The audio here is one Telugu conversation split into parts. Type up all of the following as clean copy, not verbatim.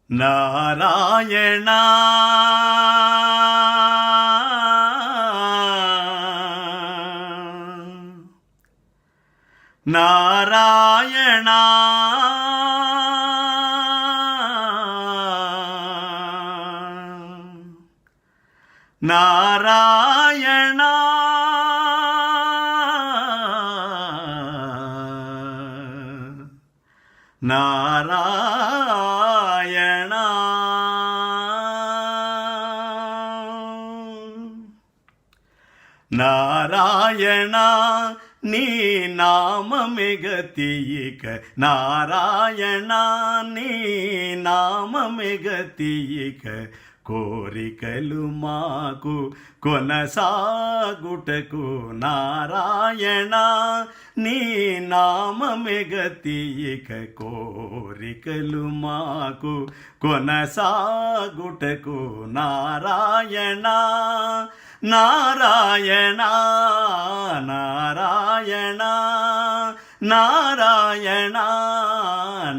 నారాయణ నారాయణ నారాయణ నారాయణ నారాయణ నీ నామమెగతియిక నారాయణ నీ నామమెగతియిక కోరికలు మాకు కొనసాగుటకు నారాయణ నీ నామమెగతియిక కోరికలు మాకు కొనసాగుటకు నారాయణ నారాయణ నారాయణ నారాయణ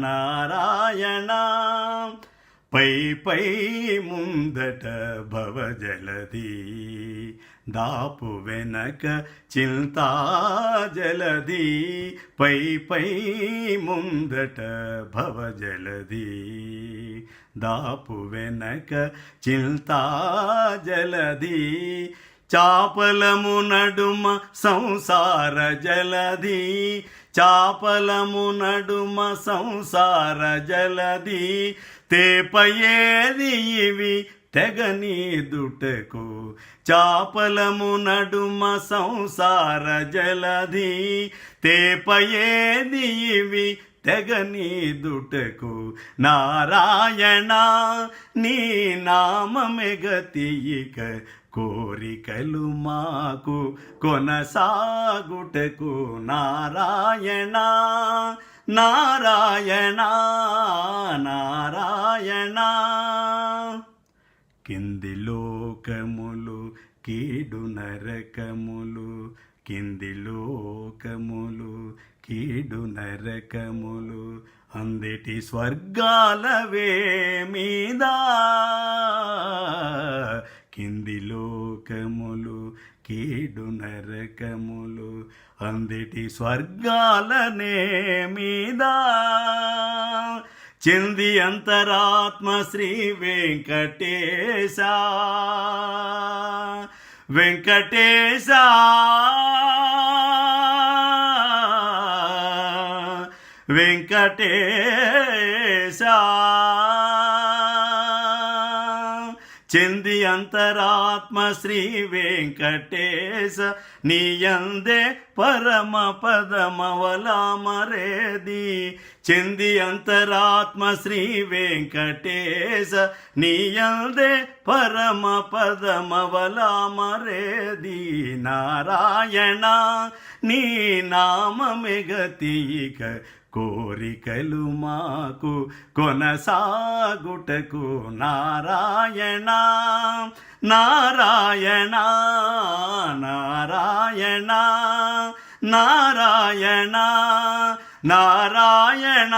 నారాయణ పై పై ముందట భవజలది దాపు వెనక చింతా జలది పై పై ముందట భవజలది దాపు వెనక చింతా జలది చాపలము నడుమ సంసార జలది చాపలము నడుమ సంసార జలది తేపయేది ఇవి తెగనీదుటకు చాపలము నడుమ సంసార జలది తేపయేది ఇవి తెగనీదుటకు నారాయణ నీ నామమెగతియిక కోరికలు మాకు కొనసాగుటకు నారాయణ నారాయణ నారాయణ కింది లోకములు కీడు నరకములు కింది లోకములు కీడు నరకములు అందటి స్వర్గాలవే మీద కింది లోకములు కీడు నరకములు అందటి స్వర్గాలనే మీద చెంది అంతరాత్మ శ్రీ వెంకటేశ వెంకటేశ వెంకటేశ చెంది అంతరాత్మ శ్రీ వెంకటేశ నీయందే పరమ పదమవలామరేది చెంది అంతరాత్మ శ్రీ వెంకటేశ నీయందే పరమ పదమవలామరేది నారాయణ నీ నామమెగతియిక కోరికలు మాకు కొనసాగుటకు నారాయణ నారాయణ నారాయణ నారాయణ నారాయణ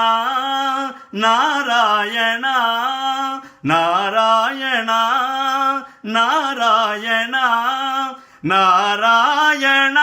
నారాయణ నారాయణ నారాయణ నారాయణ